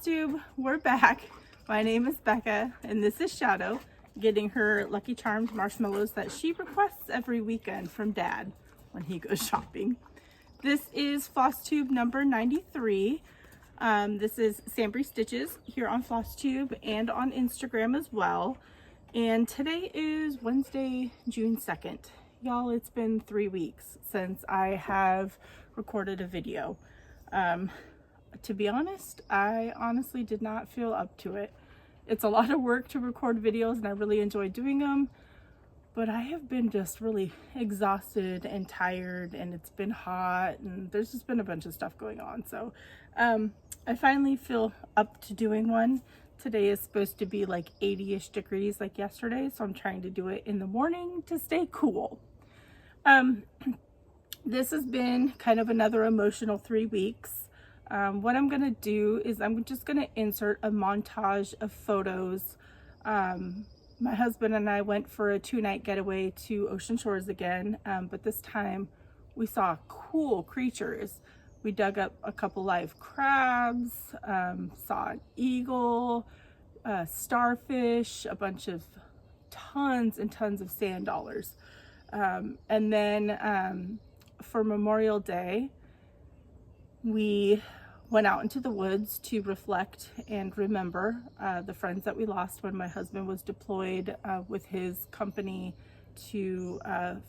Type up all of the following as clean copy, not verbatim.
Flosstube, we're back. My name is Becca and this is Shadow getting her Lucky Charms marshmallows that she requests every weekend from Dad when he goes shopping. This is Flosstube number 93. This is SamBrie Stitches here on Flosstube and on Instagram as well. And today is Wednesday, June 2nd. Y'all, it's been 3 weeks since I have recorded a video. To be honest, I honestly did not feel up to it. It's a lot of work to record videos and I really enjoy doing them, but I have been just really exhausted and tired, and it's been hot and there's just been a bunch of stuff going on. So I finally feel up to doing one. Today is supposed to be like 80-ish degrees like yesterday, so I'm trying to do it in the morning to stay cool. This has been kind of another emotional 3 weeks. What I'm gonna do is I'm just gonna insert a montage of photos. My husband and I went for a 2-night getaway to Ocean Shores again, but this time we saw cool creatures. We dug up a couple live crabs, saw an eagle, starfish, a bunch of tons and tons of sand dollars. And then for Memorial Day, we went out into the woods to reflect and remember the friends that we lost when my husband was deployed with his company to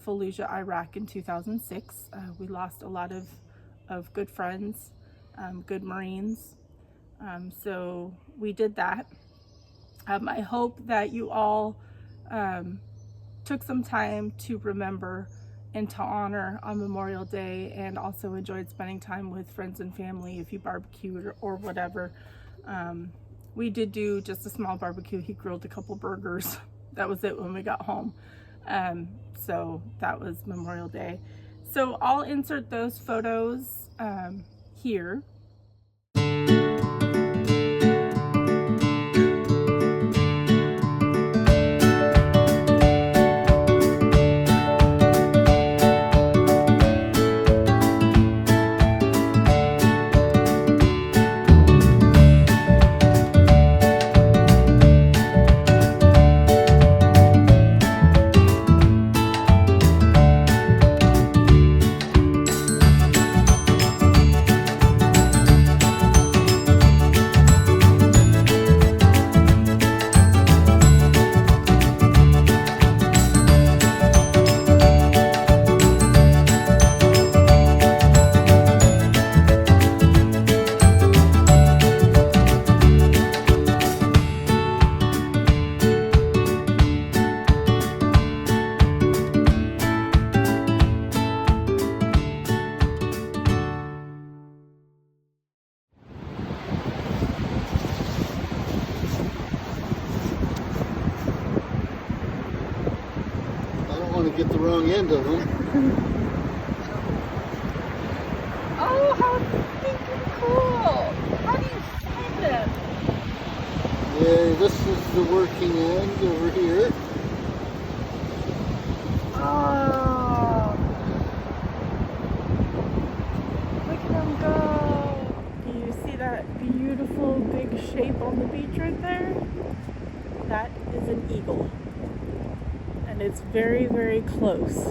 Fallujah, Iraq in 2006. We lost a lot of good friends, good Marines. So we did that. I hope that you all took some time to remember and to honor on Memorial Day, and also enjoyed spending time with friends and family if you barbecued or whatever. We did do just a small barbecue. He grilled a couple burgers. That was it when we got home. So that was Memorial Day. So I'll insert those photos here. Get the wrong end of them. Oh, how stinking cool! How do you find them? Yeah, this is the working end over here. Oh, look at them go! Do you see that beautiful big shape on the beach right there? That is an eagle. And it's very, very close.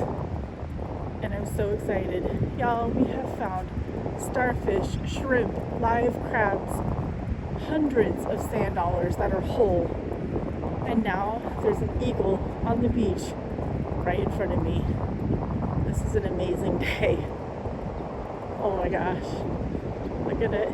And I'm so excited. Y'all, we have found starfish, shrimp, live crabs, hundreds of sand dollars that are whole. And now there's an eagle on the beach right in front of me. This is an amazing day. Oh my gosh. Look at it.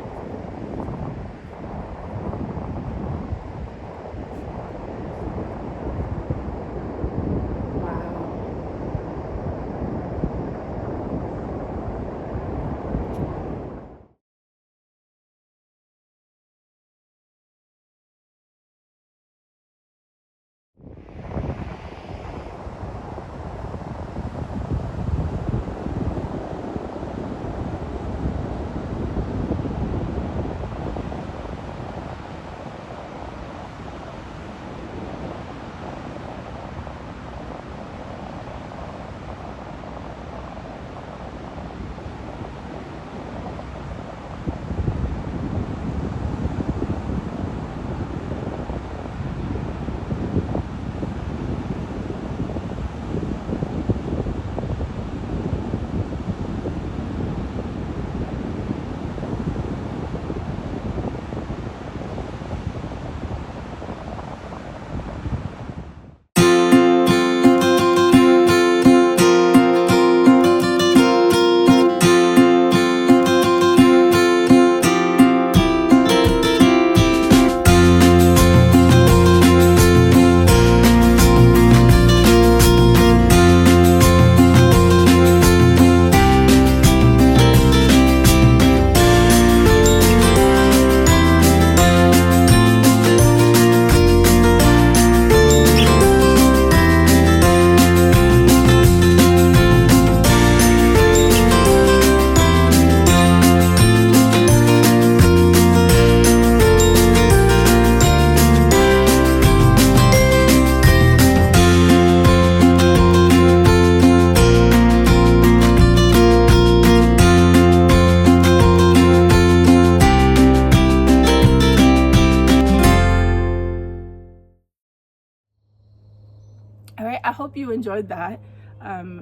you enjoyed that.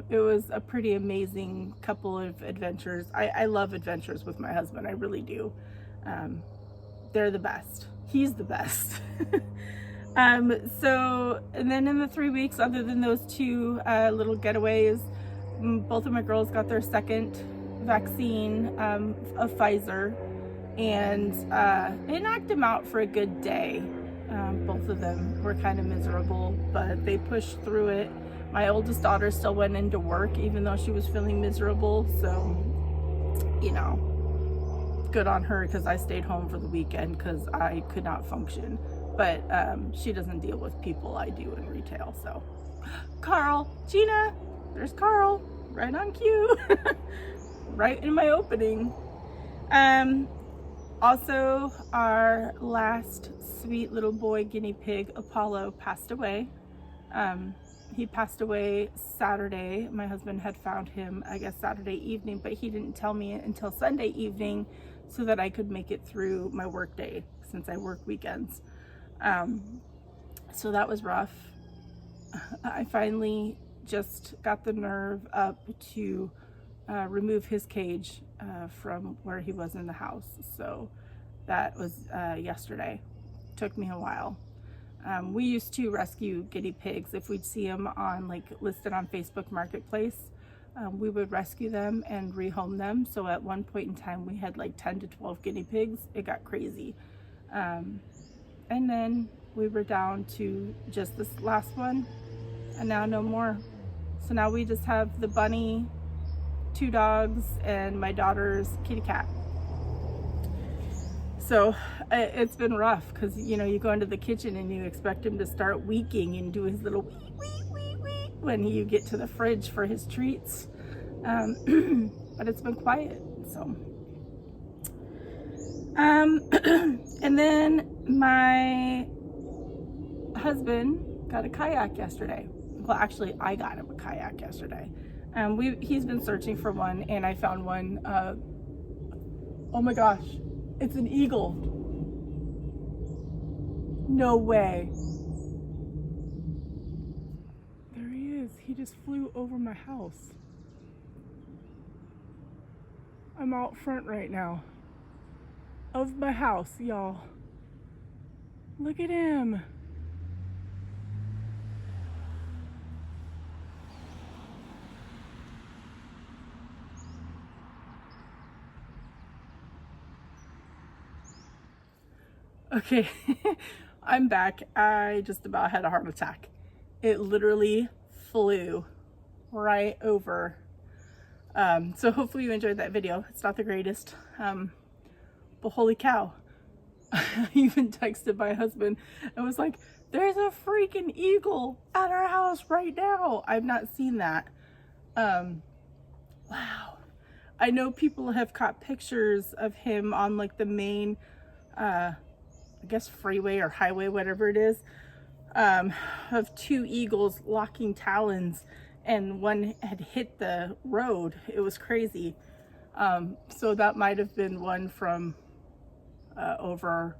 It was a pretty amazing couple of adventures. I love adventures with my husband. I really do. They're the best. He's the best. So, and then in the 3 weeks, other than those two little getaways, both of my girls got their second vaccine of Pfizer, and it knocked them out for a good day. Both of them were kind of miserable, but they pushed through it. My oldest daughter still went into work even though she was feeling miserable, so, you know, good on her, because I stayed home for the weekend because I could not function. But she doesn't deal with people. I do in retail. So Carl, Gina, there's Carl, right on cue. Right in my opening. Also, our last sweet little boy guinea pig, Apollo, passed away. He passed away Saturday. My husband had found him, I guess, Saturday evening, but he didn't tell me until Sunday evening so that I could make it through my work day, since I work weekends. So that was rough. I finally just got the nerve up to remove his cage from where he was in the house. So that was yesterday. Took me a while. We used to rescue guinea pigs. If we'd see them on, like, listed on Facebook Marketplace, we would rescue them and rehome them. So at one point in time, we had like 10 to 12 guinea pigs. It got crazy. And then we were down to just this last one, and now no more. So now we just have the bunny, 2 dogs, and my daughter's kitty cat. So it's been rough, because, you know, you go into the kitchen and you expect him to start weeking and do his little wee, wee, wee, wee when you get to the fridge for his treats. But it's been quiet, so. And then my husband got a kayak yesterday. Well, actually, I got him a kayak yesterday. He's been searching for one, and I found one. Oh my gosh, it's an eagle. No way. There he is. He just flew over my house. I'm out front right now of my house, y'all. Look at him. Okay, I'm back. I just about had a heart attack. It literally flew right over. So hopefully you enjoyed that video. It's not the greatest, but holy cow. I even texted my husband and was like, there's a freaking eagle at our house right now. I've not seen that. Wow. I know people have caught pictures of him on like the main, I guess freeway or highway, whatever it is, of 2 eagles locking talons, and one had hit the road. It was crazy. So that might have been one from over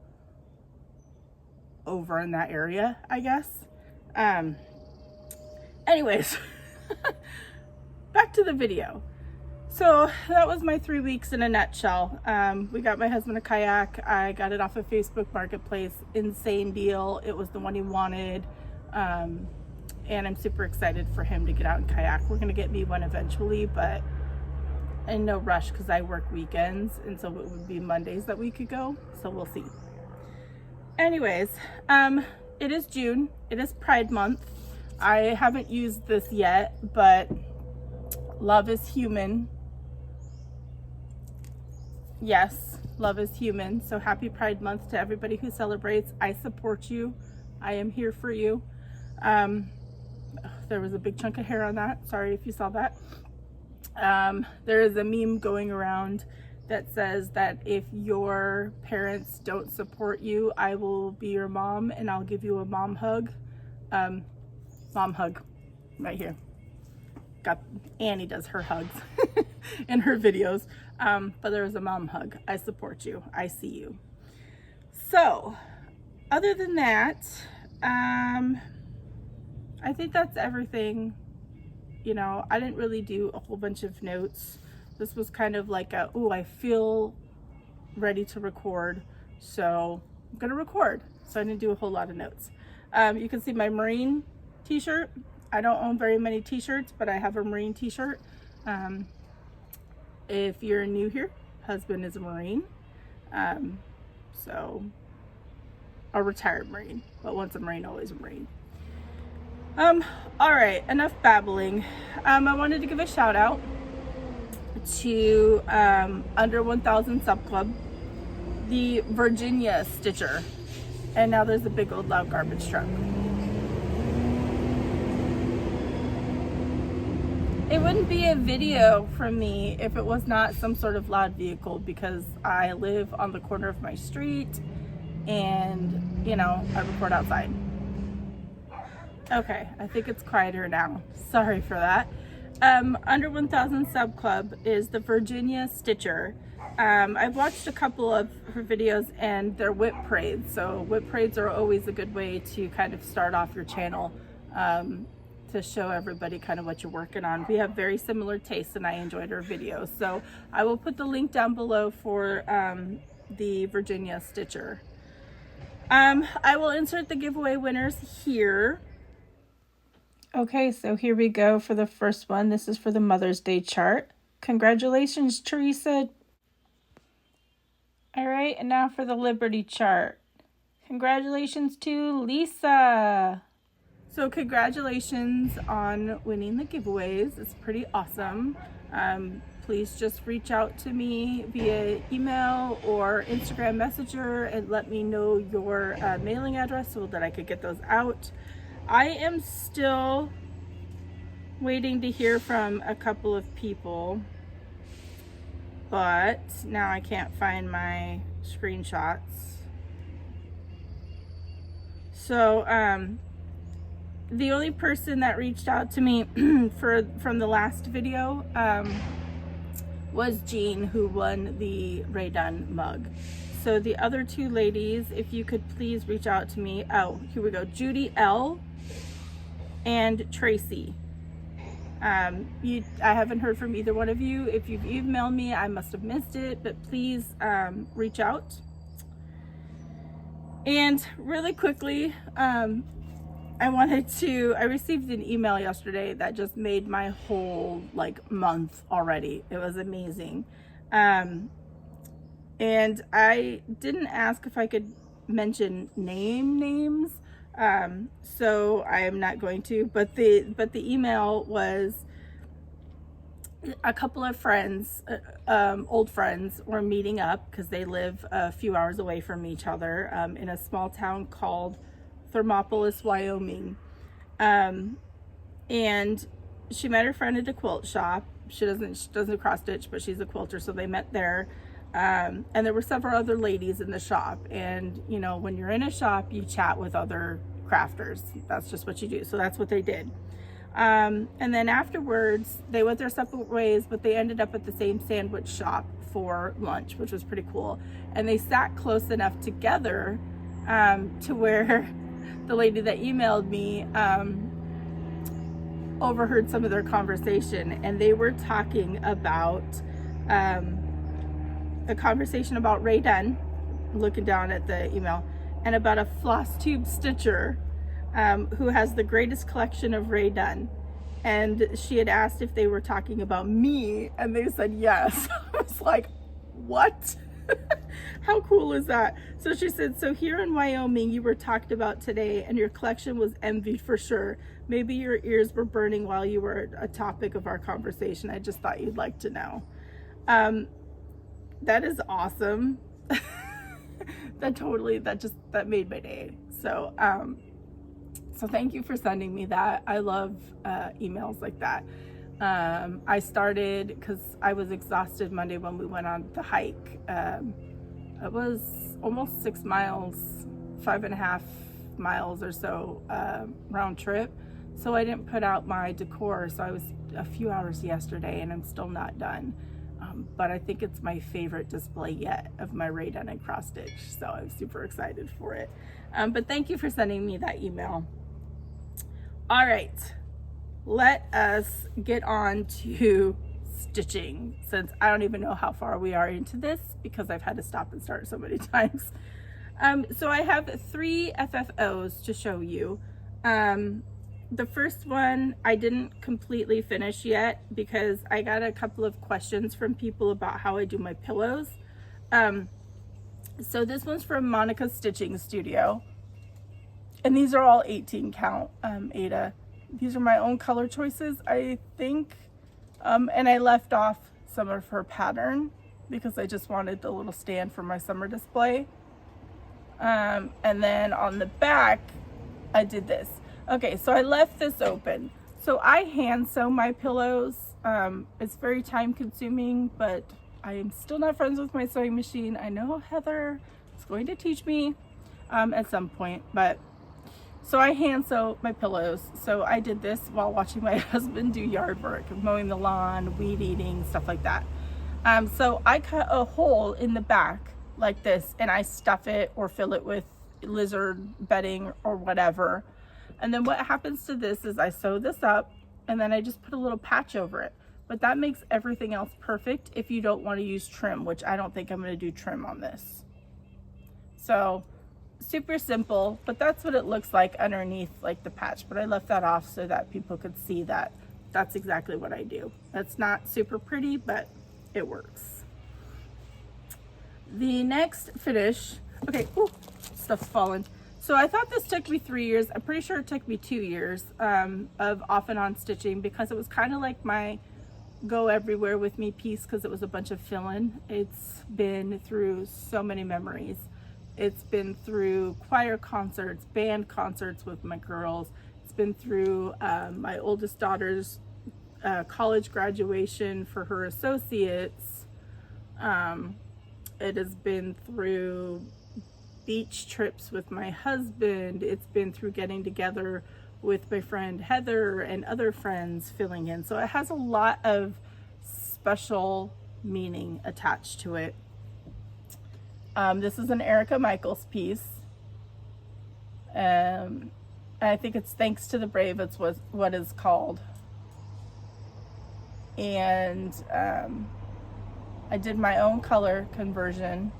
in that area, I guess. Anyways, back to the video. So that was my 3 weeks in a nutshell. We got my husband a kayak. I got it off of Facebook Marketplace. Insane deal. It was the one he wanted. And I'm super excited for him to get out and kayak. We're gonna get me one eventually, but in no rush because I work weekends, and so it would be Mondays that we could go. So we'll see. Anyways, it is June. It is Pride Month. I haven't used this yet, but love is human. Yes, love is human. So happy Pride Month to everybody who celebrates. I support you. I am here for you. There was a big chunk of hair on that. Sorry if you saw that. There is a meme going around that says that if your parents don't support you, I will be your mom and I'll give you a mom hug. Mom hug right here. Annie does her hugs in her videos, but there's a mom hug. I support you. I see you. So other than that, I I think that's everything. You know, I didn't really do a whole bunch of notes. This was kind of like a, oh, I feel ready to record, so I'm gonna record. So I didn't do a whole lot of notes. You can see my Marine t-shirt. I don't own very many t-shirts, but I have a Marine t-shirt. If you're new here, husband is a Marine. So a retired Marine, but once a Marine, always a Marine. All right, enough babbling. I wanted to give a shout out to Under 1000 Sub Club, the Virginia Stitcher, and now there's a big old loud garbage truck. It wouldn't be a video from me if it was not some sort of loud vehicle, because I live on the corner of my street and, you know, I record outside. Okay, I think it's quieter now. Sorry for that. Under 1000 Sub Club is the Virginia Stitcher. I've watched a couple of her videos and they're whip braids. So whip braids are always a good way to kind of start off your channel, to show everybody kind of what you're working on. We have very similar tastes and I enjoyed her videos. So I will put the link down below for the Virginia Stitcher. I will insert the giveaway winners here. Okay, so here we go for the first one. This is for the Mother's Day chart. Congratulations, Teresa. All right, and now for the Liberty chart. Congratulations to Lisa. So congratulations on winning the giveaways. It's pretty awesome. Please just reach out to me via email or Instagram Messenger and let me know your mailing address so that I could get those out. I am still waiting to hear from a couple of people, but now I can't find my screenshots. So the only person that reached out to me from the last video was Jean, who won the Rae Dunn mug. So the other two ladies, if you could please reach out to me. Oh, here we go. Judy L. and Tracy. I haven't heard from either one of you. If you've emailed me, I must have missed it, but please reach out. And really quickly, I received an email yesterday that just made my whole month already. It was amazing. And I didn't ask if I could mention names. So I am not going to, but the email was a couple of friends, old friends, were meeting up because they live a few hours away from each other, in a small town called Thermopolis, Wyoming. And she met her friend at a quilt shop. She doesn't cross stitch, but she's a quilter, so they met there. And there were several other ladies in the shop, and you know, when you're in a shop, you chat with other crafters. That's just what you do. So that's what they did. And then afterwards they went their separate ways, but they ended up at the same sandwich shop for lunch, which was pretty cool. And they sat close enough together to where the lady that emailed me overheard some of their conversation, and they were talking about a conversation about Rae Dunn, looking down at the email, and about a Flosstube stitcher who has the greatest collection of Rae Dunn. And she had asked if they were talking about me, and they said yes. I was like, what? How cool is that? So she said, so here in Wyoming, you were talked about today, and your collection was envied for sure. Maybe your ears were burning while you were a topic of our conversation. I just thought you'd like to know. That is awesome. That made my day. So so thank you for sending me that. I love emails like that. I started because I was exhausted Monday when we went on the hike. It was almost 6 miles, 5.5 miles or so round trip. So I didn't put out my decor. So I was a few hours yesterday and I'm still not done. But I think it's my favorite display yet of my Rae Dunn and cross stitch. So I'm super excited for it. But thank you for sending me that email. All right, let us get on to stitching, since I don't even know how far we are into this because I've had to stop and start so many times. So I have 3 FFOs to show you. The first one I didn't completely finish yet because I got a couple of questions from people about how I do my pillows. So this one's from Monica's Stitching Studio, and these are all 18 count, Ada. These are my own color choices, I think, and I left off some of her pattern because I just wanted a little stand for my summer display. And then on the back I did this. Okay, so I left this open. So I hand sew my pillows. It's very time consuming, but I am still not friends with my sewing machine. I know Heather is going to teach me at some point, but so I hand sew my pillows. So I did this while watching my husband do yard work, mowing the lawn, weed eating, stuff like that. So I cut a hole in the back like this, and I stuff it or fill it with lizard bedding or whatever. And then what happens to this is I sew this up, and then I just put a little patch over it. But that makes everything else perfect if you don't want to use trim, which I don't think I'm going to do trim on this. So super simple, but that's what it looks like underneath, like the patch. But I left that off so that people could see that that's exactly what I do. That's not super pretty, but it works. The next finish, okay, ooh, stuff's fallen. So I thought this took me 3 years. I'm pretty sure it took me 2 years of off and on stitching because it was kind of like my go everywhere with me piece because it was a bunch of fill-in. It's been through so many memories. It's been through choir concerts, band concerts with my girls. It's been through my oldest daughter's college graduation for her associates. It has been through beach trips with my husband. It's been through getting together with my friend Heather and other friends filling in. So it has a lot of special meaning attached to it. This is an Erica Michals piece. I think it's Thanks to the Brave, it's what is called. And I did my own color conversion,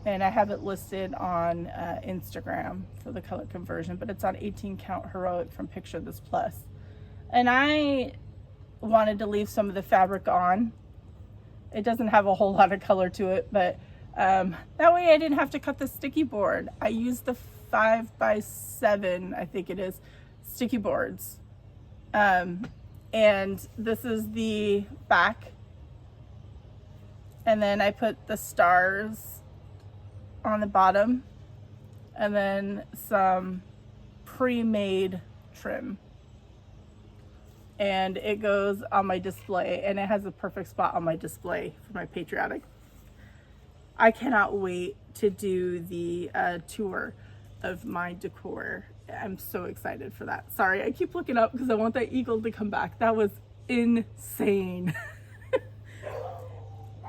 and I have it listed on Instagram for the color conversion, but it's on 18 count heroic from Picture This Plus. And I wanted to leave some of the fabric on. It doesn't have a whole lot of color to it, but that way I didn't have to cut the sticky board. I used the 5x7, I think it is, sticky boards. And this is the back. And then I put the stars on the bottom, and then some pre-made trim, and it goes on my display, and it has a perfect spot on my display for my patriotic. I cannot wait to do the tour of my decor. I'm so excited for that. Sorry, I keep looking up because I want that eagle to come back. That was insane.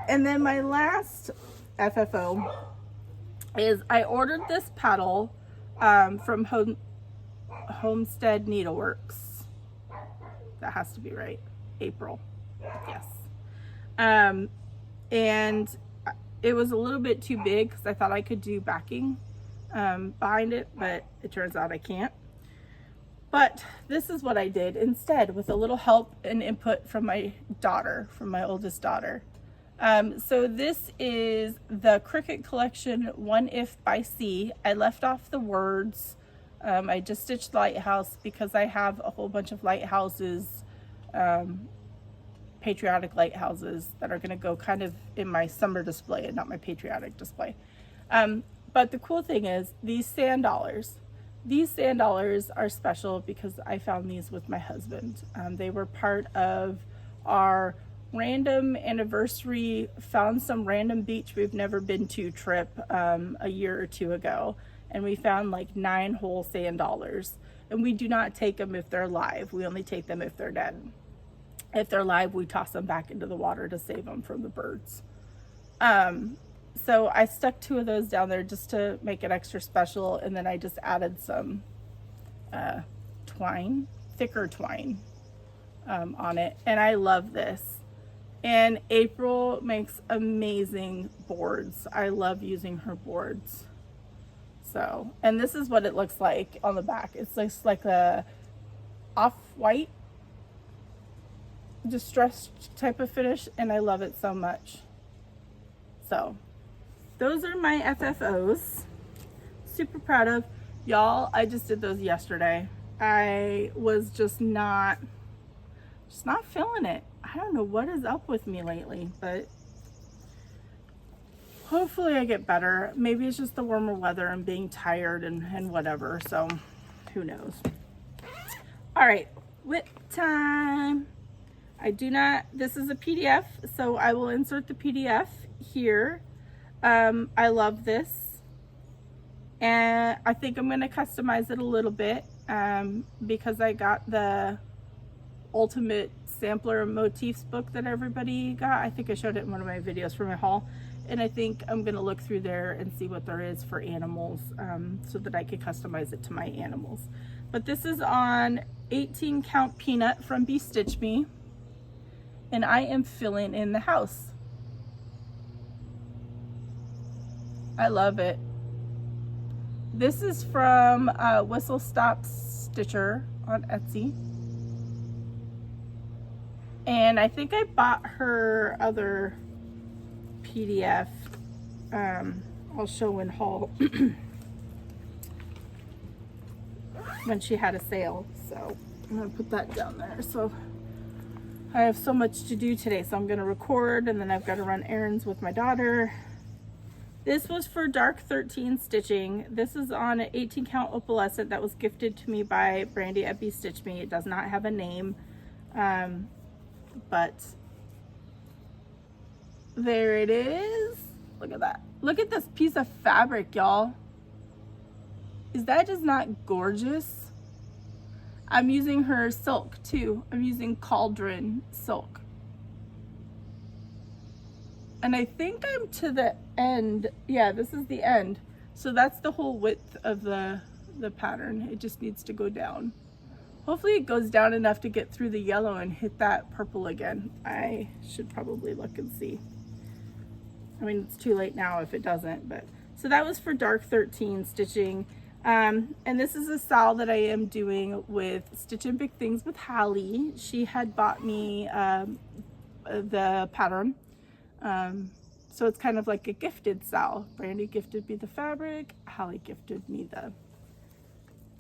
And then my last FFO is I ordered this paddle from HomesteadNeedleworke. That has to be right. April. Yes. And it was a little bit too big because I thought I could do backing behind it, but it turns out I can't. But this is what I did instead, with a little help and input from my daughter, from my oldest daughter. So this is the Cricut Collection One If by C. I left off the words. I just stitched lighthouse because I have a whole bunch of lighthouses, patriotic lighthouses that are going to go kind of in my summer display and not my patriotic display. But the cool thing is these sand dollars. These sand dollars are special because I found these with my husband. They were part of our random anniversary, found some random beach we've never been to trip a year or two ago, and we found like 9 whole sand dollars. And we do not take them if they're live. We only take them if they're dead. If they're live, we toss them back into the water to save them from the birds. So I stuck 2 of those down there just to make it extra special, and then I just added some twine, thicker twine on it, and I love this. And April makes amazing boards. I love using her boards. So, and this is what it looks like on the back. It's just like a off-white distressed type of finish, and I love it so much. So those are my FFOs. Super proud of y'all. I just did those yesterday. I was just not feeling it. I don't know what is up with me lately, but hopefully I get better. Maybe it's just the warmer weather and being tired and whatever. So who knows? All right, whip time. This is a PDF, so I will insert the PDF here. I love this, and I think I'm going to customize it a little bit because I got the ultimate sampler motifs book that everybody got. I think I showed it in one of my videos for my haul, and I think I'm going to look through there and see what there is for animals so that I can customize it to my animals. But this is on 18 count peanut from BeStitchMe, and I am filling in the house. I love it. This is from Whistlestop Stitcher on Etsy. And I think I bought her other PDF. I'll show in haul when she had a sale. So I'm gonna put that down there. So I have so much to do today, so I'm gonna record, and then I've got to run errands with my daughter. This was for Dark 13 stitching. This is on an 18 count opalescent that was gifted to me by Brandy at BeStitchMe. It does not have a name, but there it is. Look at that. Look at this piece of fabric, y'all. Is that just not gorgeous? I'm using her silk too. I'm using cauldron silk. And I think I'm to the end. Yeah, this is the end. So that's the whole width of the pattern. It just needs to go down. Hopefully it goes down enough to get through the yellow and hit that purple again. I should probably look and see. I mean, it's too late now if it doesn't, but. So that was for Dark 13 stitching. And this is a SAL that I am doing with Stitching Big Things with Hallie. She had bought me the pattern. So it's kind of like a gifted SAL. Brandy gifted me the fabric, Hallie gifted me the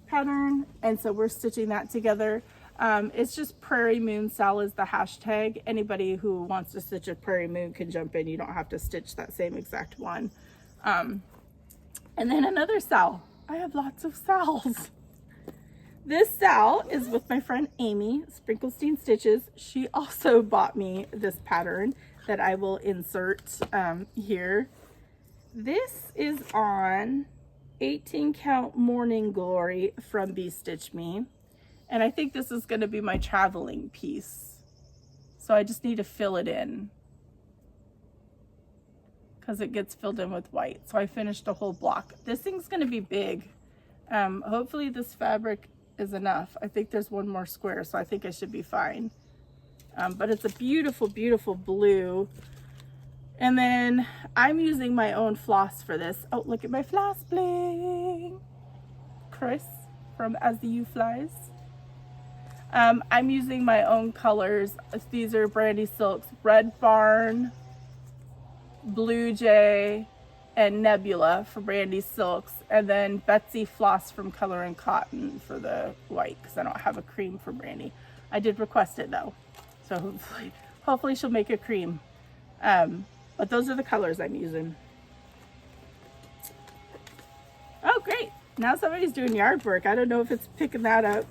pattern, and so we're stitching that together. It's just Prairie Moon SAL is the hashtag. Anybody who wants to stitch a Prairie Moon can jump in. You don't have to stitch that same exact one. And then another SAL. I have lots of SALs. This SAL is with my friend Amy, Sprinklestein Stitches. She also bought me this pattern that I will insert here. This is on 18 count Morning Glory from BeStitchMe. And I think this is gonna be my traveling piece. So I just need to fill it in, because it gets filled in with white. So I finished a whole block. This thing's gonna be big. Hopefully this fabric is enough. I think there's one more square, so I think I should be fine. But it's a beautiful, beautiful blue. And then I'm using my own floss for this. Oh, look at my floss bling. Chris from As the Yoo Flies. I'm using my own colors. These are Brandy Silks, Red Barn, Blue Jay, and Nebula for Brandy Silks, and then Betsy Floss from Color and Cotton for the white, because I don't have a cream for Brandy. I did request it though, so hopefully she'll make a cream. But those are the colors I'm using. Oh great, now somebody's doing yard work. I don't know if it's picking that up.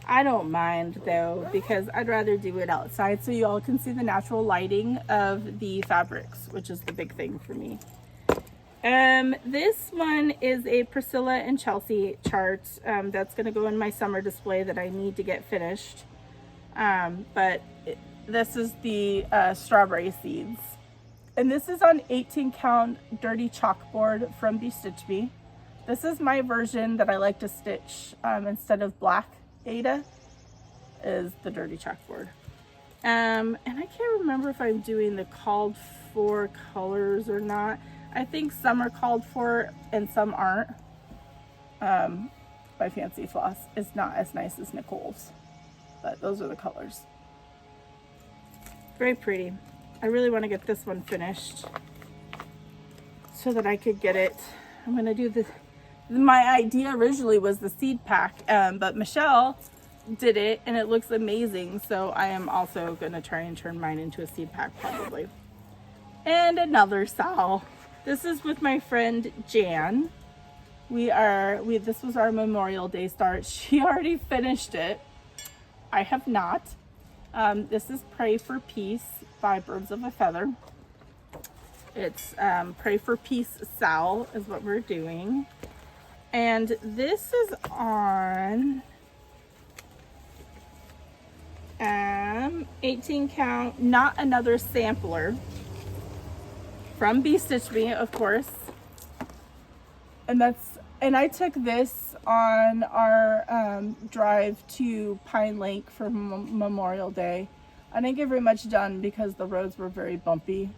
I don't mind though, because I'd rather do it outside so you all can see the natural lighting of the fabrics, which is the big thing for me. This one is a Priscilla and Chelsea chart that's going to go in my summer display that I need to get finished. This is the strawberry seeds. And this is on 18 count dirty chalkboard from BeStitchMe. This is my version that I like to stitch instead of black Ada, is the dirty chalkboard. And I can't remember if I'm doing the called for colors or not. I think some are called for and some aren't. My Fancy Floss is not as nice as Nicole's, but those are the colors. Very pretty. I really want to get this one finished so that I could get it. I'm going to do this. My idea originally was the seed pack, but Michelle did it and it looks amazing. So I am also going to try and turn mine into a seed pack probably. And another SAL. This is with my friend Jan. This was our Memorial Day start. She already finished it. I have not. This is Pray for Peace by Birds of a Feather. It's Pray for Peace SAL is what we're doing. And this is on 18 count, Not Another Sampler from BeStitchMe, of course. And I took this on our drive to Pine Lake for Memorial Day. I didn't get very much done because the roads were very bumpy,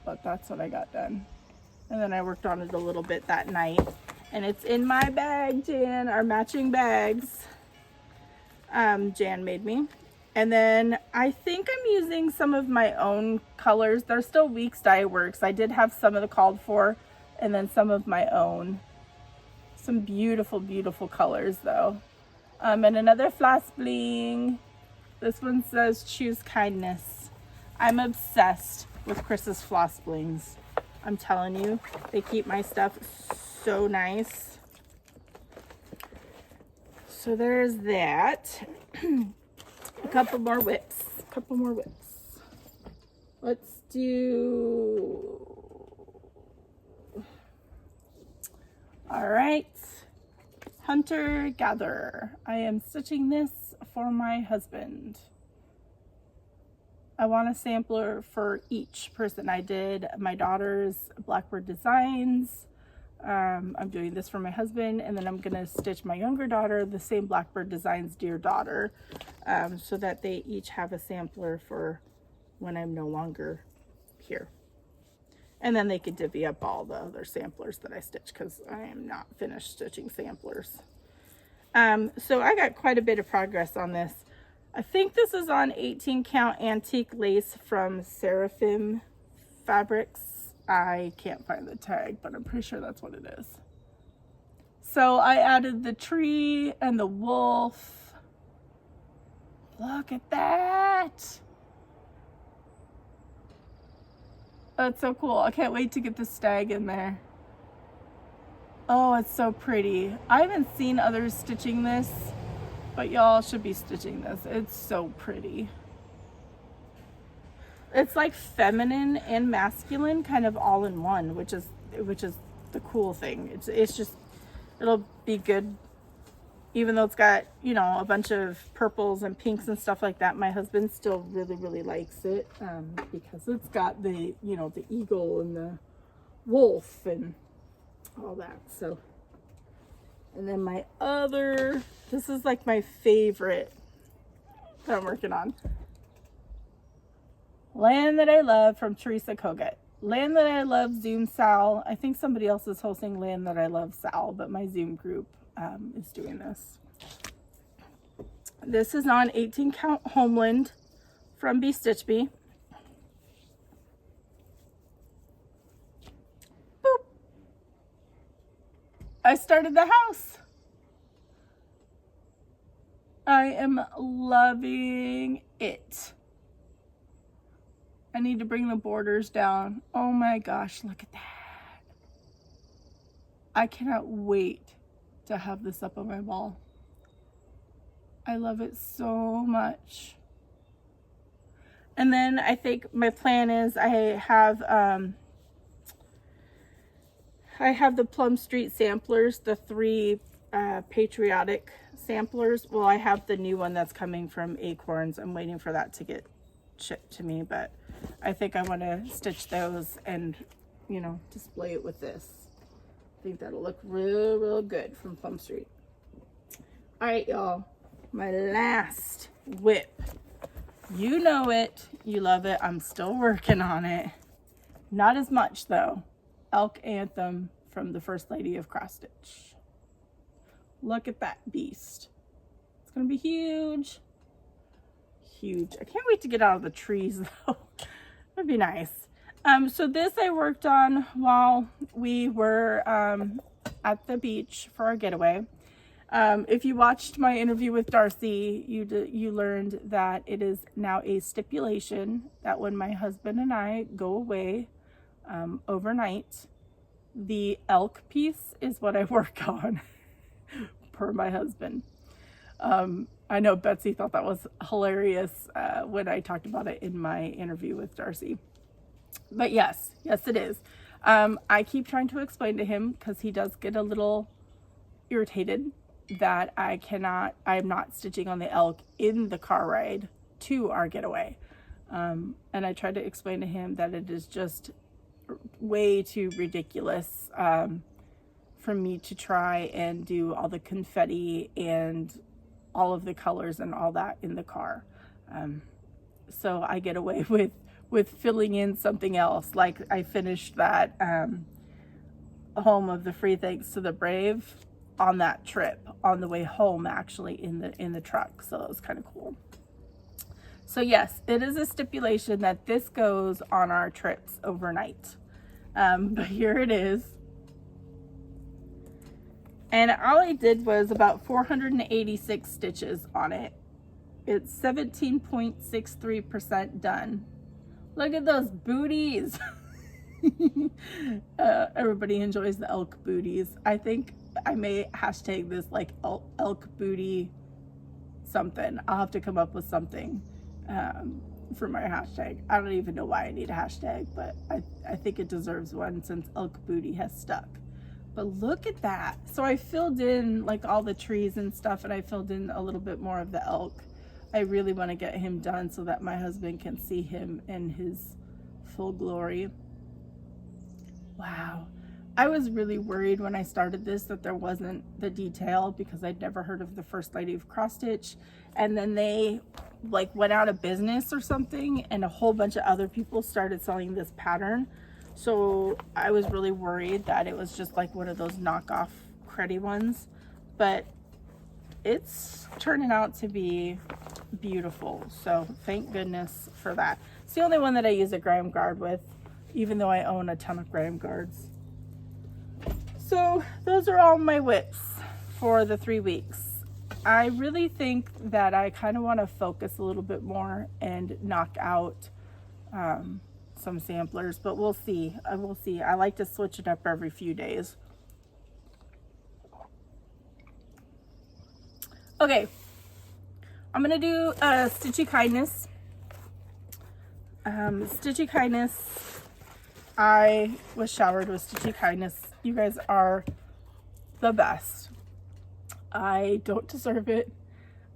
but that's what I got done. And then I worked on it a little bit that night. And it's in my bag, Jan, our matching bags. Jan made me. And then I think I'm using some of my own colors. They're still Weeks Dye Works. I did have some of the called for and then some of my own. Some beautiful, beautiful colors though. And another floss bling. This one says Choose Kindness. I'm obsessed with Chris's floss blings. I'm telling you, they keep my stuff so nice. So there's that. A couple more whips. Let's do... All right. Hunter Gatherer. I am stitching this for my husband. I want a sampler for each person. I did my daughter's Blackbird Designs. I'm doing this for my husband, and then I'm gonna stitch my younger daughter the same Blackbird Designs Dear Daughter, so that they each have a sampler for when I'm no longer here. And then they could divvy up all the other samplers that I stitch because I am not finished stitching samplers. So I got quite a bit of progress on this. I think this is on 18 count antique lace from Seraphim Fabrics. I can't find the tag, but I'm pretty sure that's what it is. So I added the tree and the wolf. Look at that. That's so cool. I can't wait to get the stag in there. Oh, it's so pretty. I haven't seen others stitching this, but y'all should be stitching this. It's so pretty. It's like feminine and masculine kind of all in one, which is the cool thing. It's just, it'll be good even though it's got, you know, a bunch of purples and pinks and stuff like that. My husband still really likes it because it's got the, you know, the eagle and the wolf and all that. So, and then my other, this is like my favorite that I'm working on. Land That I Love from Teresa Kogut. Land That I Love Zoom Sal. I think somebody else is hosting Land That I Love Sal, but my Zoom group is doing this. This is on 18 count Homeland from BeStitchMe. Boop. I started the house. I am loving it. I need to bring the borders down. Oh my gosh, look at that. I cannot wait to have this up on my wall. I love it so much. And then I think my plan is I have the Plum Street samplers, the 3 patriotic samplers. Well, I have the new one that's coming from Acorns. I'm waiting for that to get shipped to me, but I think I want to stitch those and, you know, display it with this. I think that'll look real good from Plum Street. All right, y'all, my last whip. You know it, you love it. I'm still working on it. Not as much though. Elk Anthem from the First Lady of Cross Stitch. Look at that beast. It's gonna be huge. Huge. I can't wait to get out of the trees though. That'd be nice. So this I worked on while we were at the beach for our getaway. If you watched my interview with Darcy, you learned that it is now a stipulation that when my husband and I go away overnight, the elk piece is what I work on per my husband. I know Betsy thought that was hilarious when I talked about it in my interview with Darcy. But yes, it is. I keep trying to explain to him because he does get a little irritated that I'm not stitching on the elk in the car ride to our getaway. And I try to explain to him that it is just way too ridiculous for me to try and do all the confetti and all of the colors and all that in the car. So I get away with filling in something else. Like I finished that Home of the Free Thanks to the Brave on that trip on the way home, actually in the truck. So it was kind of cool. So yes, it is a stipulation that this goes on our trips overnight. But here it is. And all I did was about 486 stitches on it. It's 17.63% done. Look at those booties. Everybody enjoys the elk booties. I think I may hashtag this like elk booty something. I'll have to come up with something for my hashtag. I don't even know why I need a hashtag, but I think it deserves one since elk booty has stuck. But look at that. So I filled in like all the trees and stuff, and I filled in a little bit more of the elk. I really want to get him done so that my husband can see him in his full glory. Wow. I was really worried when I started this that there wasn't the detail because I'd never heard of the First Lady of Cross Stitch. And then they like went out of business or something, and a whole bunch of other people started selling this pattern. So I was really worried that it was just like one of those knockoff cruddy ones. But it's turning out to be beautiful. So thank goodness for that. It's the only one that I use a graham guard with, even though I own a ton of graham guards. So those are all my whips for the 3 weeks. I really think that I kind of want to focus a little bit more and knock out some samplers, but we'll see. We'll see. I like to switch it up every few days. Okay, I'm gonna do Stitchy Kindness. Stitchy Kindness. I was showered with Stitchy Kindness. You guys are the best. I don't deserve it,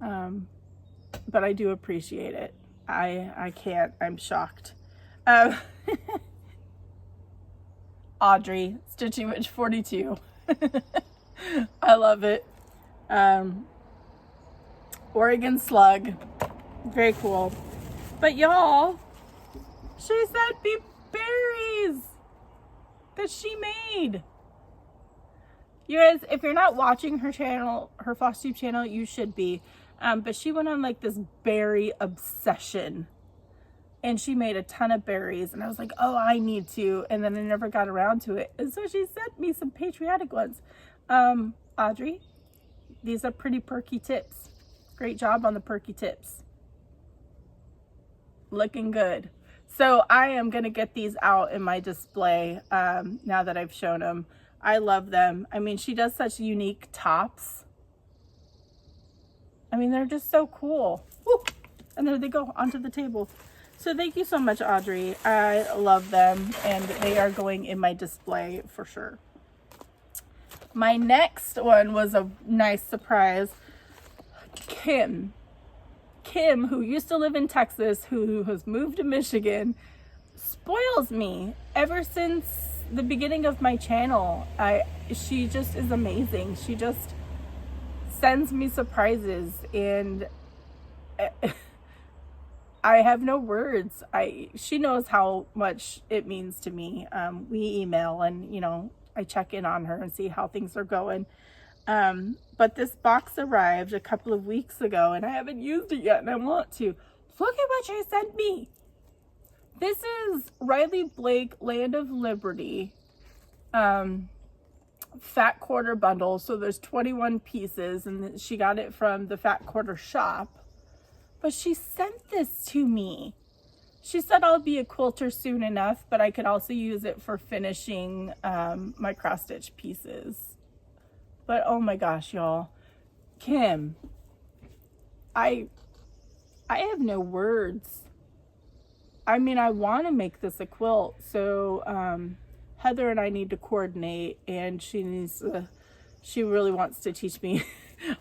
but I do appreciate it. I can't. I'm shocked. Audrey, Stitching Witch 42. I love it. Oregon Slug, very cool. But y'all, she sent me berries that she made. You guys, if you're not watching her channel, her Flosstube channel, you should be. But she went on like this berry obsession, and she made a ton of berries, and I was like, oh, I need to, and then I never got around to it. And so she sent me some patriotic ones. Audrey, these are pretty perky tips. Great job on the perky tips. Looking good. So I am gonna get these out in my display now that I've shown them. I love them. I mean, she does such unique tops. I mean, they're just so cool. Woo! And there they go onto the table. So thank you so much, Audrey. I love them, and they are going in my display for sure. My next one was a nice surprise. Kim, who used to live in Texas, who has moved to Michigan, spoils me ever since the beginning of my channel. She just is amazing. She just sends me surprises, and I have no words. She knows how much it means to me. We email, and you know, I check in on her and see how things are going. But this box arrived a couple of weeks ago, and I haven't used it yet, and I want to. Look at what she sent me. This is Riley Blake Land of Liberty fat quarter bundle. So there's 21 pieces, and she got it from the fat quarter shop. But she sent this to me. She said I'll be a quilter soon enough, but I could also use it for finishing my cross stitch pieces. But oh my gosh, y'all, Kim, I have no words. I mean, I want to make this a quilt, so Heather and I need to coordinate, and she really wants to teach me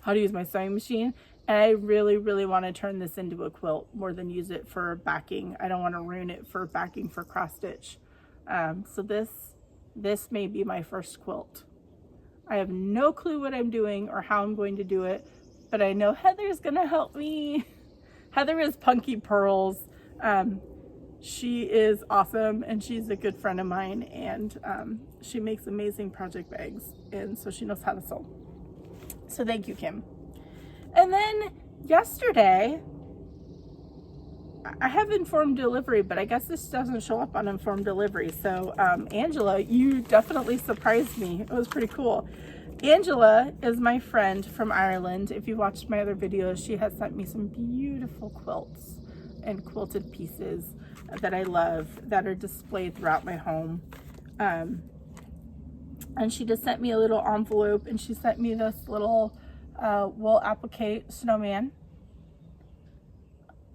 how to use my sewing machine. And I really, really want to turn this into a quilt more than use it for backing. I don't want to ruin it for backing for cross stitch. So this may be my first quilt. I have no clue what I'm doing or how I'm going to do it, but I know Heather's gonna help me. Heather is Punky Purls. She is awesome, and she's a good friend of mine, and she makes amazing project bags, and so she knows how to sew. So thank you, Kim. And then yesterday, I have informed delivery, but I guess this doesn't show up on informed delivery. So Angela, you definitely surprised me. It was pretty cool. Angela is my friend from Ireland. If you watched my other videos, she has sent me some beautiful quilts and quilted pieces that I love, that are displayed throughout my home. And she just sent me a little envelope, and she sent me this little wool applique snowman,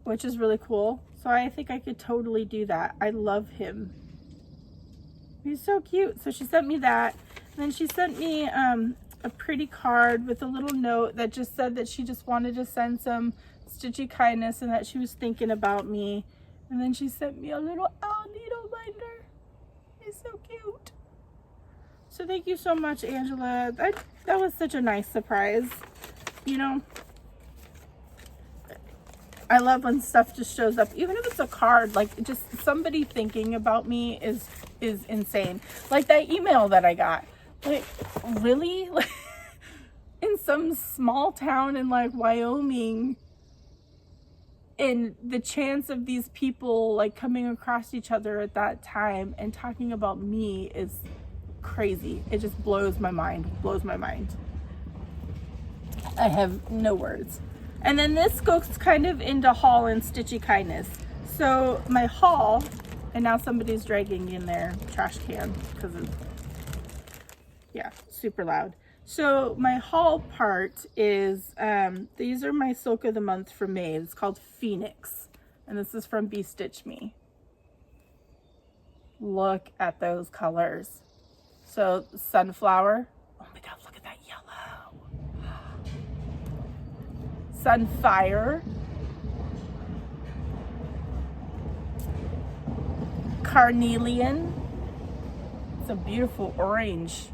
which is really cool. So I think I could totally do that. I love him. He's so cute. So she sent me that. And then she sent me a pretty card with a little note that just said that she just wanted to send some stitchy kindness and that she was thinking about me. And then she sent me a little owl needle binder. He's so cute. So thank you so much, Angela. That was such a nice surprise. You know, I love when stuff just shows up, even if it's a card. Like, just somebody thinking about me is insane. Like that email that I got. Like, really? Like, in some small town in like Wyoming, and the chance of these people like coming across each other at that time and talking about me is crazy. It just blows my mind. I have no words. And then this goes kind of into haul and stitchy kindness. So my haul, and now somebody's dragging in their trash can because of, yeah, super loud. So my haul part is, these are my Silk of the Month from May. It's called Phoenix, and this is from BeStitchMe. Look at those colors. So sunflower, oh my God, look at that yellow. Sunfire, carnelian, it's a beautiful orange.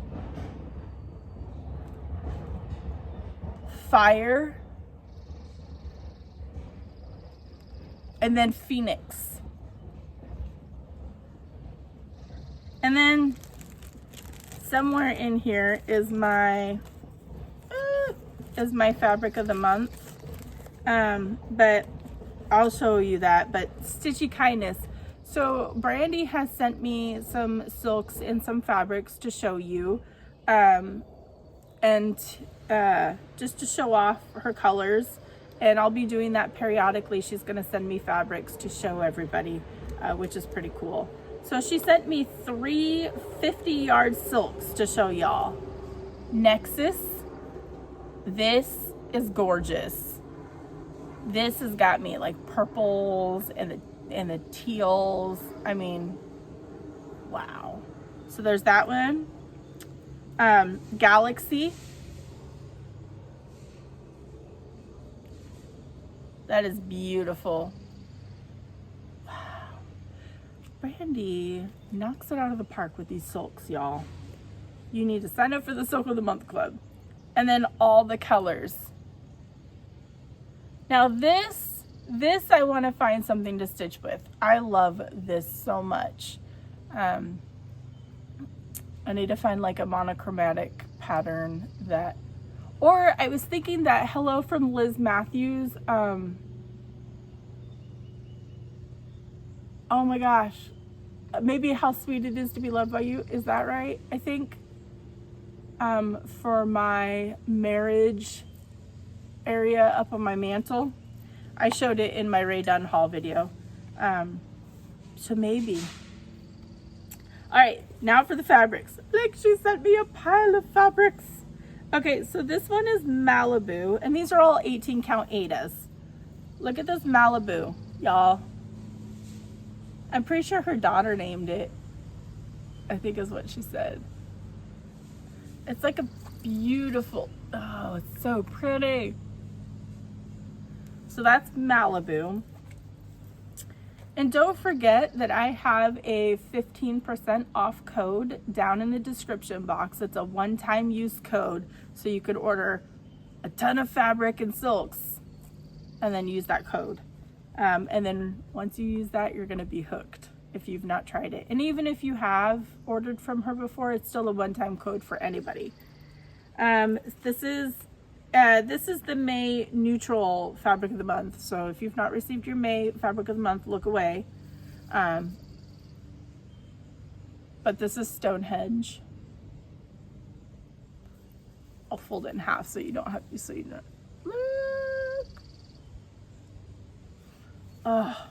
Fire, and then Phoenix. And then somewhere in here is my fabric of the month, but I'll show you that. But stitchy kindness. So Brandy has sent me some silks and some fabrics to show you, and just to show off her colors, and I'll be doing that periodically. She's going to send me fabrics to show everybody, which is pretty cool. So she sent me 3 50-yard silks to show y'all. Nexus, this is gorgeous. This has got me like purples and the teals. I mean, wow. So there's that one. Galaxy. That is beautiful. Wow. Brandy knocks it out of the park with these silks, y'all. You need to sign up for the Silk of the Month Club. And then all the colors. Now this I want to find something to stitch with. I love this so much. I need to find like a monochromatic pattern that, or I was thinking that Hello from Liz Matthews. Oh my gosh. Maybe How Sweet It Is to Be Loved by You. Is that right? I think for my marriage area up on my mantle. I showed it in my Rae Dunn haul video. So maybe. All right, now for the fabrics. Like, she sent me a pile of fabrics. Okay, so this one is Malibu, and these are all 18 count Adas. Look at this Malibu, y'all. I'm pretty sure her daughter named it, I think is what she said. It's like a beautiful, oh, it's so pretty. So that's Malibu. And don't forget that I have a 15% off code down in the description box. It's a one-time use code, so you could order a ton of fabric and silks and then use that code. And then once you use that, you're gonna be hooked if you've not tried it. And even if you have ordered from her before, it's still a one-time code for anybody. This is the May neutral fabric of the month. So if you've not received your May fabric of the month, look away. But this is Stonehenge. I'll fold it in half so you don't have to, so you don't. Look. Oh,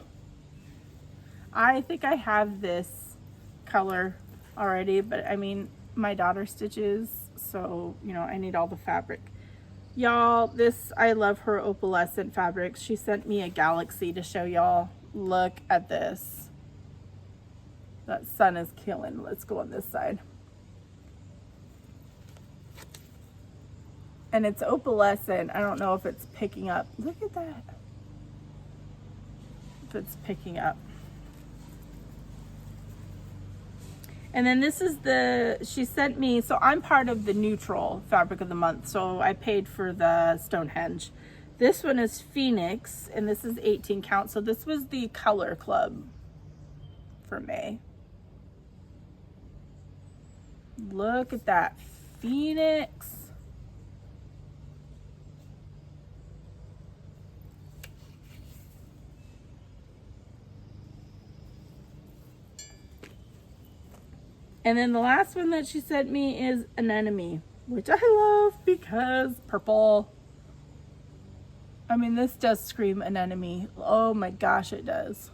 I think I have this color already, but I mean, my daughter stitches, so you know, I need all the fabric. Y'all, this, I love her opalescent fabrics. She sent me a galaxy to show y'all. Look at this. That sun is killing. Let's go on this side. And it's opalescent. I don't know if it's picking up. Look at that. If it's picking up. And then this is she sent me, so I'm part of the neutral fabric of the month, so I paid for the Stonehenge. This one is Phoenix, and this is 18 count, so this was the color club for May. Look at that, Phoenix. And then the last one that she sent me is Anemone, which I love because purple. I mean, this does scream Anemone. Oh my gosh, it does.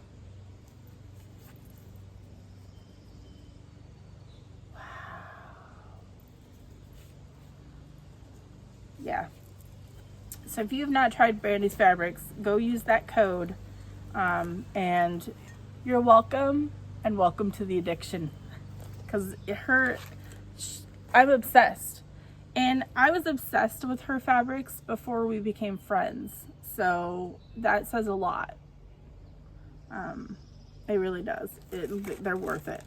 Wow. Yeah. So if you have not tried Brandy's fabrics, go use that code. And you're welcome, and welcome to the addiction. Because I'm obsessed, and I was obsessed with her fabrics before we became friends, so that says a lot. It really does. They're worth it,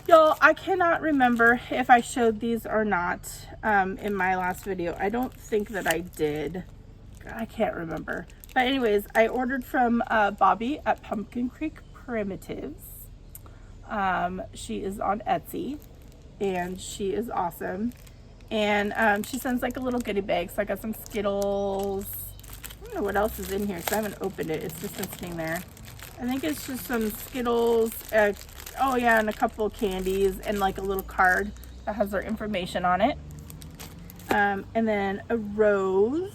y'all. I cannot remember if I showed these or not in my last video. I don't think that I did. I can't remember, but anyways, I ordered from Bobby at Pumpkin Creek Primitives. She is on Etsy, and she is awesome. And she sends like a little goodie bag. So I got some Skittles. I don't know what else is in here, so I haven't opened it. It's just been sitting there. I think it's just some Skittles. Oh yeah, and a couple of candies, and like a little card that has their information on it. And then a rose.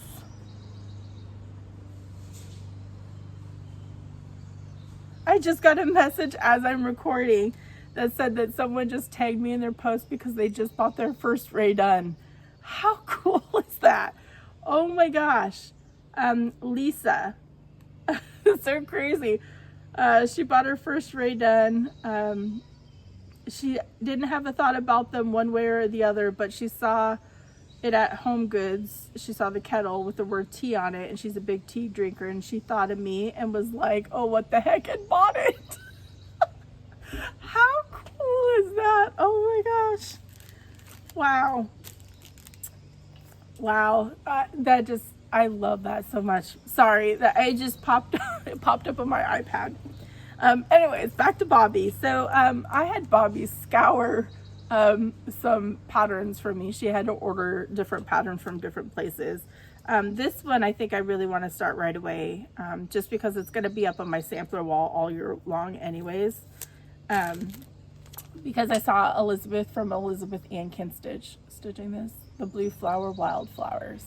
I just got a message as I'm recording that said that someone just tagged me in their post because they just bought their first Rae Dunn. How cool is that? Oh my gosh. Lisa. It's so crazy. She bought her first Rae Dunn. She didn't have a thought about them one way or the other, but she saw it at Home Goods. She saw the kettle with the word tea on it, and she's a big tea drinker, and she thought of me and was like, oh, what the heck, and bought it. Wow. Wow. I love that so much. Sorry that I just it popped up on my iPad. Anyways, back to Bobby. So I had Bobby scour some patterns for me. She had to order different patterns from different places. This one I think I really want to start right away, just because it's going to be up on my sampler wall all year long anyways. Because I saw Elizabeth from Elizabeth and Can Stitch stitching this, the Blue Flower Wildflowers.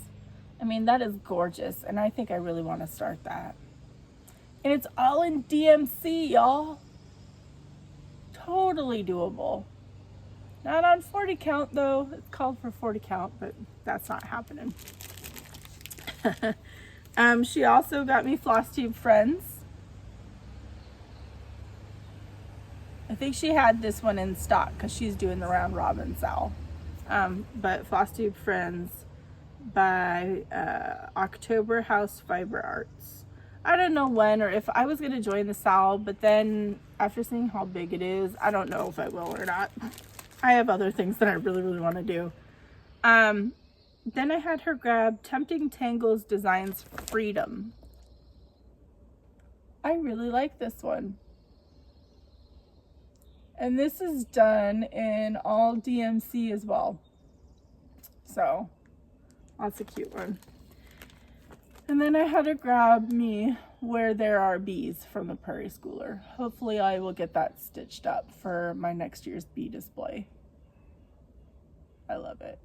I mean, that is gorgeous, and I think I really want to start that. And it's all in DMC, y'all. Totally doable. Not on 40 count though. It's called for 40 count, but that's not happening. She also got me Flosstube Friends. I think she had this one in stock because she's doing the round robin sale. But Flosstube Friends by October House Fiber Arts. I don't know when or if I was going to join the sale, but then after seeing how big it is, I don't know if I will or not. I have other things that I really, really want to do. Then I had her grab Tempting Tangles Designs Freedom. I really like this one. And this is done in all DMC as well. So, that's a cute one. And then I had to grab me Where There Are Bees from the Prairie Schooler. Hopefully I will get that stitched up for my next year's bee display. I love it.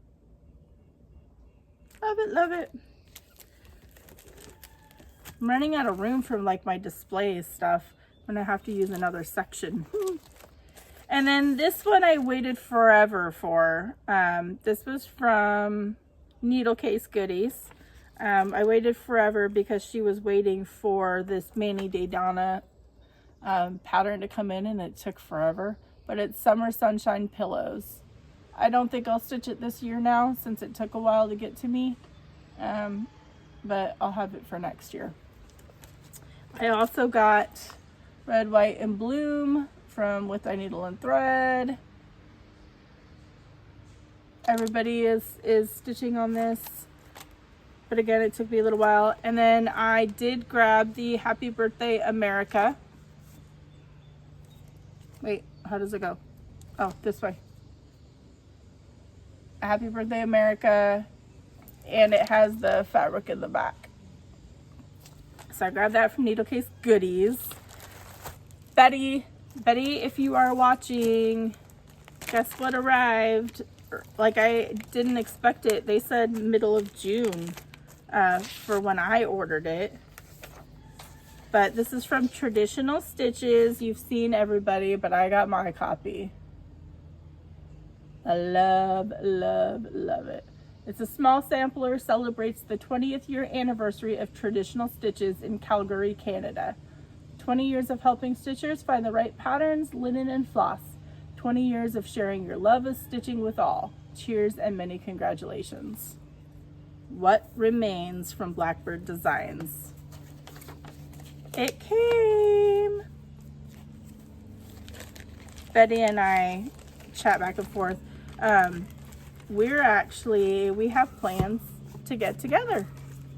Love it, love it. I'm running out of room for like my display stuff when I have to use another section. And then this one I waited forever for. This was from Needle Case Goodies. I waited forever because she was waiting for this Manny Dayana pattern to come in, and it took forever. But it's Summer Sunshine Pillows. I don't think I'll stitch it this year now since it took a while to get to me. But I'll have it for next year. I also got Red, White, and Bloom from With Thy Needle and Thread. Everybody is stitching on this, but again it took me a little while. And then I did grab the Happy Birthday America. Wait, how does it go? Oh, this way. Happy Birthday America, and it has the fabric in the back. So I grabbed that from Needle Case Goodies. Betty, if you are watching, guess what arrived? Like, I didn't expect it. They said middle of June for when I ordered it. But this is from Traditional Stitches. You've seen everybody, but I got my copy. I love, love, love it. It's a small sampler, celebrates the 20th year anniversary of Traditional Stitches in Calgary, Canada. 20 years of helping stitchers find the right patterns, linen, and floss. 20 years of sharing your love of stitching with all. Cheers and many congratulations. What Remains from Blackbird Designs. It came. Betty and I chat back and forth. We have plans to get together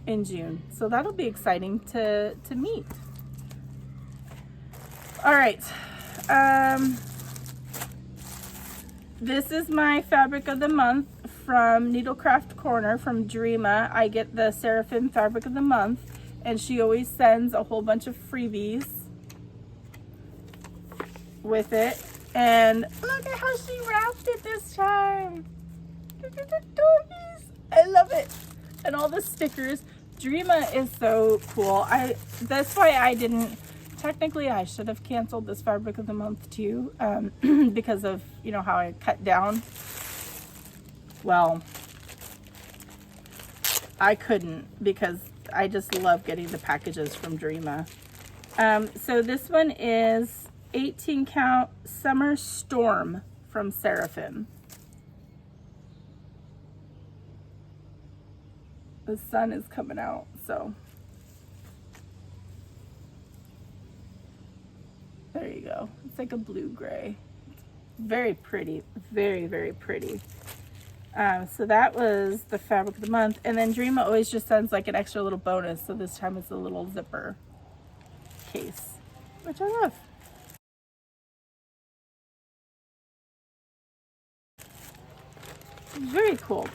in June, so that'll be exciting to meet. All right, this is my fabric of the month from Needlecraft Corner from Dreama. I get the Seraphim fabric of the month, and she always sends a whole bunch of freebies with it. And look at how she wrapped it this time. Look at the doggies. I love it. And all the stickers. Dreama is so cool. That's why I didn't, technically I should have canceled this fabric of the month too, because of, you know, how I cut down. Well, I couldn't because I just love getting the packages from Dreama. So this one is 18 count Summer Storm from Seraphim. The sun is coming out, so there you go. It's like a blue gray. Very pretty, very, very pretty. So that was the fabric of the month. And then Dreama always just sends like an extra little bonus. So this time it's a little zipper case, which I love. Very cool.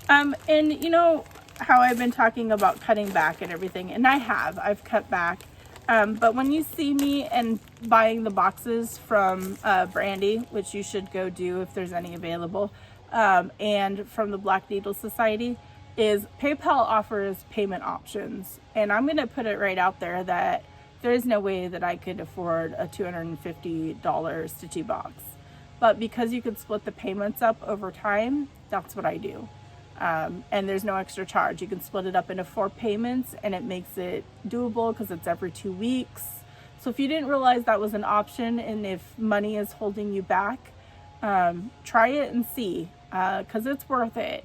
And you know how I've been talking about cutting back and everything, and I've cut back. But when you see me and buying the boxes from Brandy, which you should go do if there's any available, and from the Black Needle Society, is PayPal offers payment options. And I'm going to put it right out there that there is no way that I could afford a $250 Stitchy box. But because you could split the payments up over time, that's what I do. And there's no extra charge. You can split it up into 4 payments and it makes it doable because it's every 2 weeks. So if you didn't realize that was an option and if money is holding you back, try it and see, because it's worth it.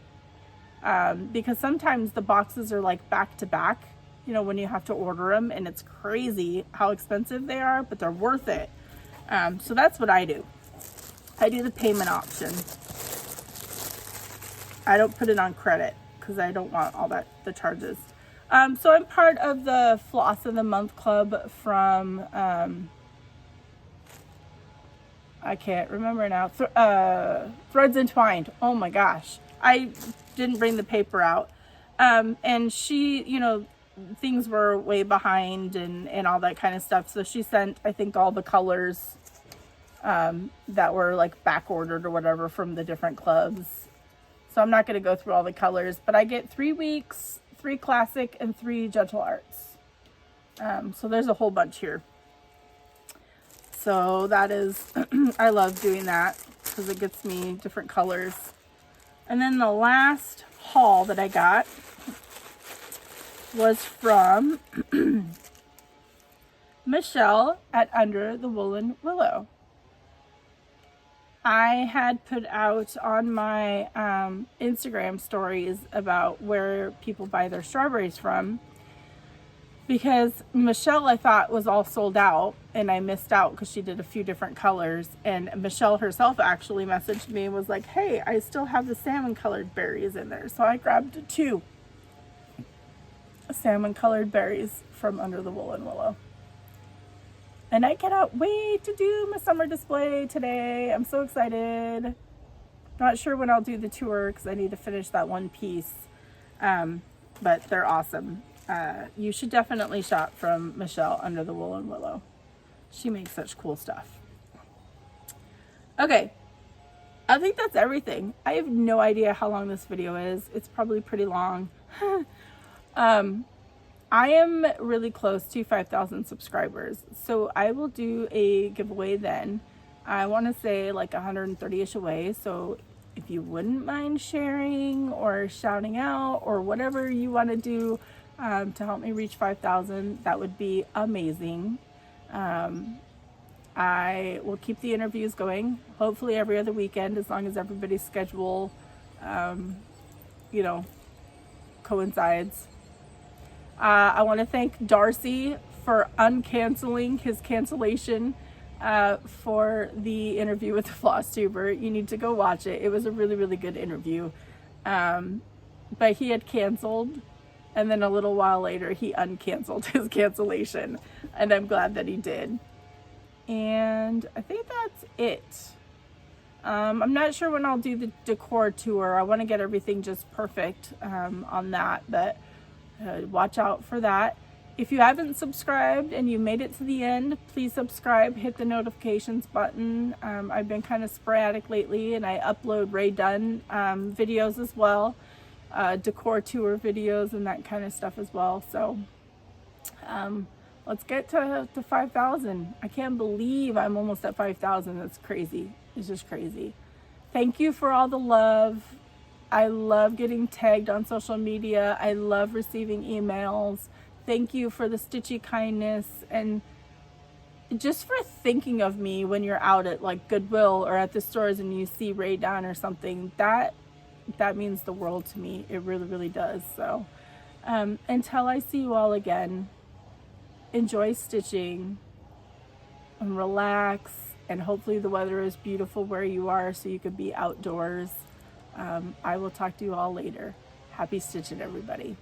Because sometimes the boxes are like back to back, you know, when you have to order them, and it's crazy how expensive they are, but they're worth it. So that's what I do. I do the payment option. I don't put it on credit because I don't want all the charges. So I'm part of the Floss of the Month Club from, I can't remember now, Threads Entwined. Oh my gosh. I didn't bring the paper out. And she, you know, things were way behind and all that kind of stuff. So she sent, I think, all the colors that were like back ordered or whatever from the different clubs. So I'm not going to go through all the colors, but I get 3 weeks, 3 classic and 3 gentle arts. So there's a whole bunch here. So that is, I love doing that because it gets me different colors. And then the last haul that I got was from Michelle at Under the Woolen Willow. I had put out on my Instagram stories about where people buy their strawberries from, because Michelle, I thought, was all sold out and I missed out because she did a few different colors. And Michelle herself actually messaged me and was like, hey, I still have the salmon colored berries in there. So I grabbed 2 salmon colored berries from Under the Woolen Willow. And I cannot wait to do my summer display today. I'm so excited. Not sure when I'll do the tour because I need to finish that one piece. But they're awesome. You should definitely shop from Michelle Under the Woolen Willow. She makes such cool stuff. Okay. I think that's everything. I have no idea how long this video is. It's probably pretty long. I am really close to 5,000 subscribers, so I will do a giveaway then. I want to say like 130-ish away, so if you wouldn't mind sharing or shouting out or whatever you want to do to help me reach 5,000, that would be amazing. I will keep the interviews going, hopefully every other weekend, as long as everybody's schedule, you know, coincides. I want to thank Darcy for uncanceling his cancellation for the interview with the Flosstuber. You need to go watch it. It was a really, really good interview. But he had canceled, and then a little while later he uncanceled his cancellation, and I'm glad that he did. And I think that's it. I'm not sure when I'll do the decor tour. I want to get everything just perfect on that, but watch out for that. If you haven't subscribed and you made it to the end, please subscribe, hit the notifications button. I've been kind of sporadic lately, and I upload Ray Dunn videos as well, decor tour videos and that kind of stuff as well. So let's get to 5,000. I can't believe I'm almost at 5,000. That's crazy. It's just crazy. Thank you for all the love. I love getting tagged on social media. I love receiving emails. Thank you for the stitchy kindness and just for thinking of me when you're out at like Goodwill or at the stores and you see Ray Dunn or something. That means the world to me. It really, really does. So until I see you all again, enjoy stitching and relax, and hopefully the weather is beautiful where you are so you could be outdoors. I will talk to you all later. Happy stitching, everybody.